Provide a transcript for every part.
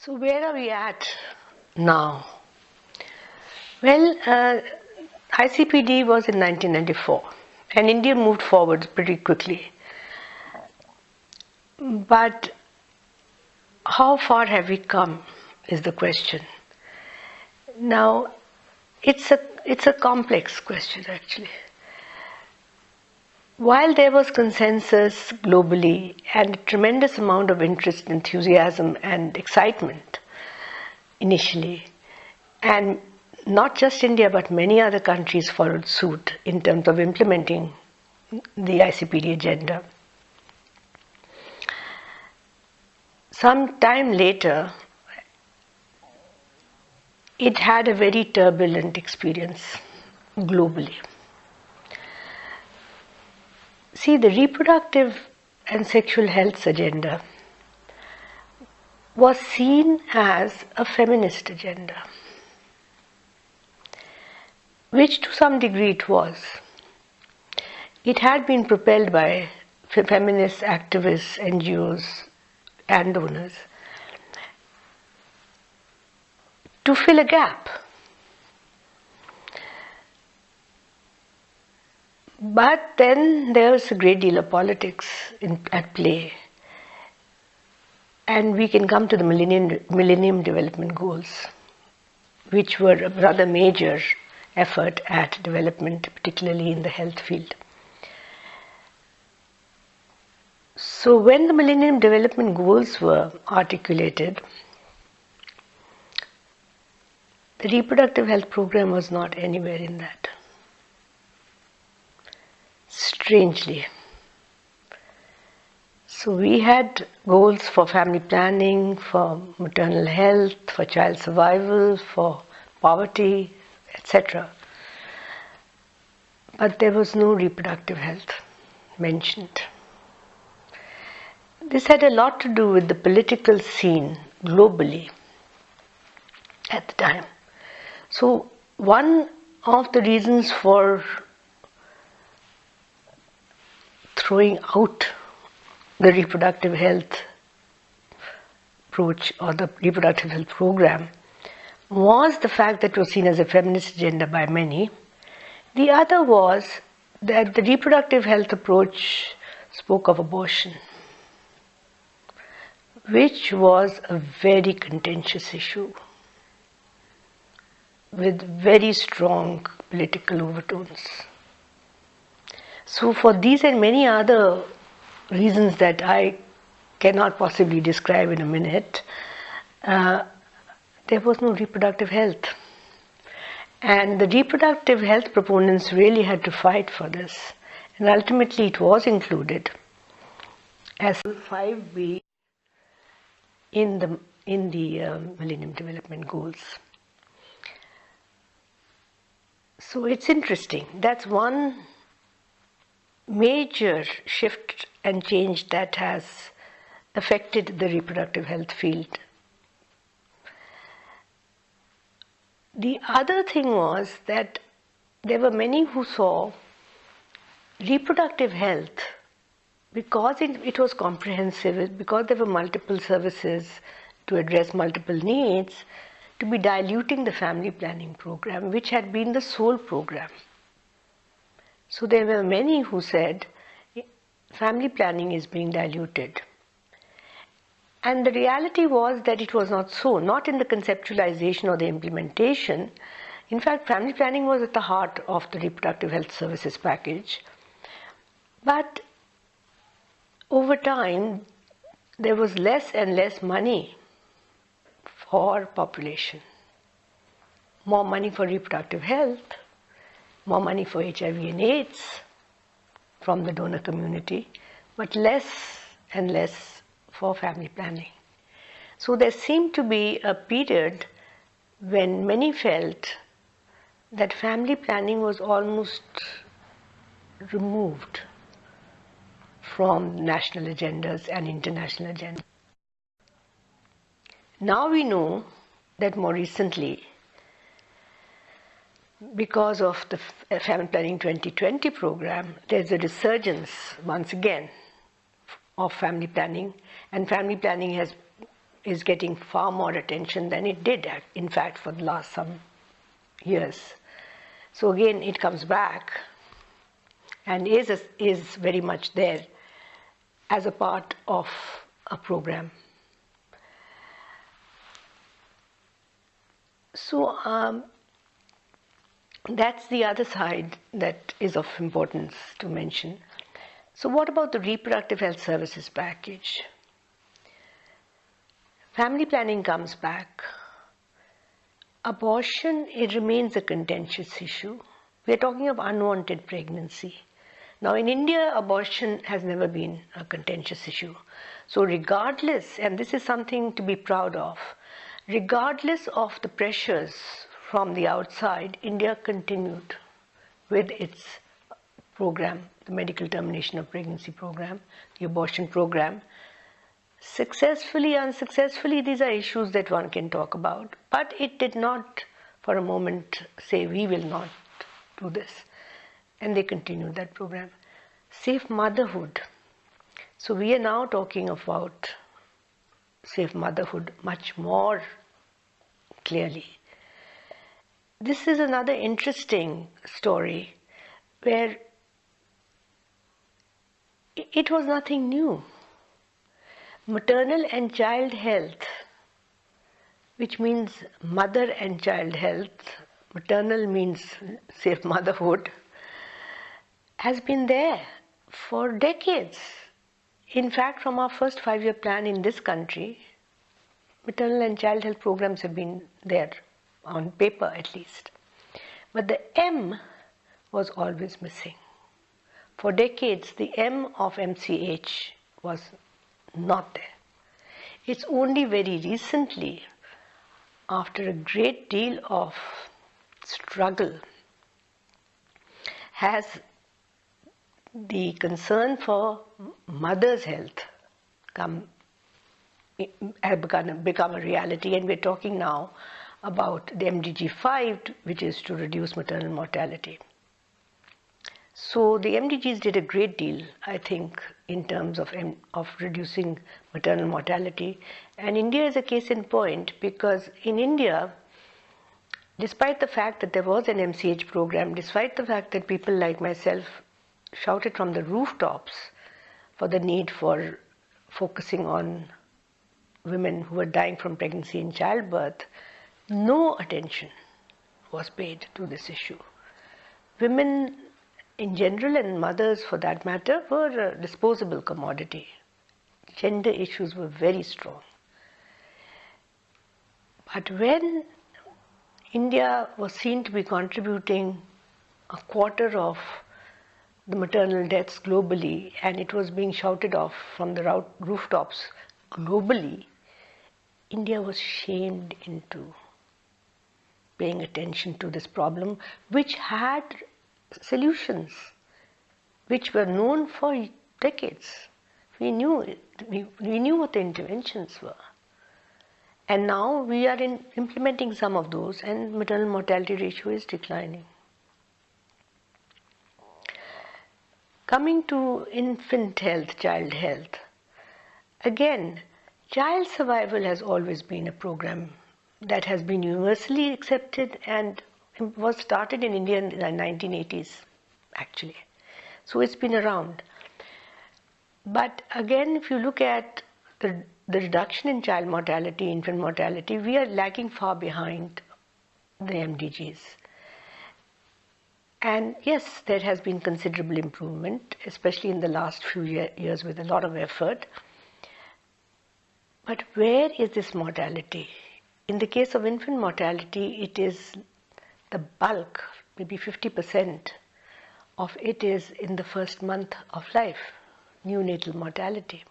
So where are we at now? Well, ICPD was in 1994 and India moved forward pretty quickly. But how far have we come is the question. Now, it's a complex question actually. While there was consensus globally and a tremendous amount of interest, enthusiasm and excitement initially, and not just India but many other countries followed suit in terms of implementing the ICPD agenda. Some time later, it had a very turbulent experience globally. See, the reproductive and sexual health agenda was seen as a feminist agenda, which to some degree it was. It had been propelled by feminist activists, NGOs, and donors to fill a gap. But then there was a great deal of politics at play, and we can come to the Millennium Development Goals, which were a rather major effort at development, particularly in the health field. So when the Millennium Development Goals were articulated, the reproductive health program was not anywhere in that. Strangely. So we had goals for family planning, for maternal health, for child survival, for poverty, etc. But there was no reproductive health mentioned. This had a lot to do with the political scene globally at the time. So one of the reasons for throwing out the reproductive health approach or the reproductive health program was the fact that it was seen as a feminist agenda by many. The other was that the reproductive health approach spoke of abortion, which was a very contentious issue with very strong political overtones. So for these and many other reasons that I cannot possibly describe in a minute, there was no reproductive health. And the reproductive health proponents really had to fight for this. And ultimately it was included as 5B in the Millennium Development Goals. So it's interesting. That's one major shift and change that has affected the reproductive health field. The other thing was that there were many who saw reproductive health, because it was comprehensive, because there were multiple services to address multiple needs, to be diluting the family planning program, which had been the sole program. So there were many who said family planning is being diluted. And the reality was that it was not so, not in the conceptualization or the implementation. In fact, family planning was at the heart of the reproductive health services package. But over time, there was less and less money for population. More money for reproductive health, more money for HIV and AIDS from the donor community, but less and less for family planning. So there seemed to be a period when many felt that family planning was almost removed from national agendas and international agendas. Now we know that more recently, because of the Family Planning 2020 program, there's a resurgence once again of family planning, and family planning has is getting far more attention than it did, in fact, for the last some years. So again, it comes back and is very much there as a part of a program. So that's the other side that is of importance to mention. So what about the reproductive health services package? Family planning comes back. Abortion, it remains a contentious issue. We are talking of unwanted pregnancy. Now in India, abortion has never been a contentious issue. So regardless, and this is something to be proud of, regardless of the pressures from the outside, India continued with its program, the medical termination of pregnancy program, the abortion program. Successfully, unsuccessfully, these are issues that one can talk about. But it did not for a moment say we will not do this. And they continued that program. Safe motherhood. So we are now talking about safe motherhood much more clearly. This is another interesting story where it was nothing new. Maternal and child health, which means mother and child health, maternal means safe motherhood, has been there for decades. In fact, from our first 5-year plan in this country, maternal and child health programs have been there, on paper at least. But the M was always missing. For decades, the M of MCH was not there. It's only very recently, after a great deal of struggle, has the concern for mother's health become a reality, and we're talking now about the MDG 5, which is to reduce maternal mortality. So the MDGs did a great deal, I think, in terms of reducing maternal mortality. And India is a case in point, because in India, despite the fact that there was an MCH program, despite the fact that people like myself shouted from the rooftops for the need for focusing on women who were dying from pregnancy and childbirth, no attention was paid to this issue. Women in general, and mothers for that matter, were a disposable commodity. Gender issues were very strong. But when India was seen to be contributing a quarter of the maternal deaths globally, and it was being shouted off from the rooftops globally, India was shamed into paying attention to this problem, which had solutions which were known for decades. We knew it. We knew what the interventions were. And now we are implementing some of those, and maternal mortality ratio is declining. Coming to infant health, child health, again, child survival has always been a program that has been universally accepted and was started in India in the 1980s, actually. So it's been around. But again, if you look at the reduction in child mortality, infant mortality, we are lagging far behind the MDGs. And yes, there has been considerable improvement, especially in the last few years with a lot of effort. But where is this mortality? In the case of infant mortality, it is the bulk, maybe 50% of it is in the first month of life, neonatal mortality.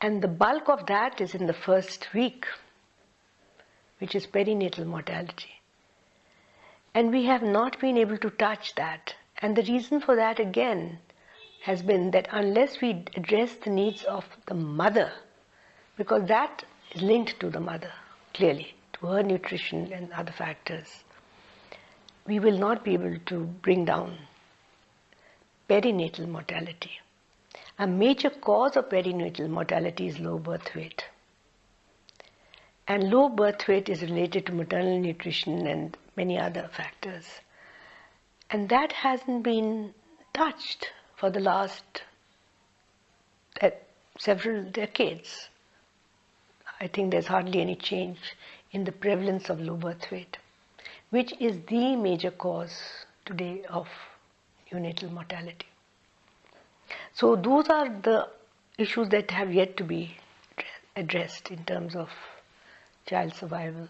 And the bulk of that is in the first week, which is perinatal mortality. And we have not been able to touch that. And the reason for that, again, has been that unless we address the needs of the mother, because that is linked to the mother, clearly, to her nutrition and other factors, we will not be able to bring down perinatal mortality. A major cause of perinatal mortality is low birth weight. And low birth weight is related to maternal nutrition and many other factors. And that hasn't been touched for the last several decades. I think there's hardly any change in the prevalence of low birth weight, which is the major cause today of neonatal mortality. So those are the issues that have yet to be addressed in terms of child survival.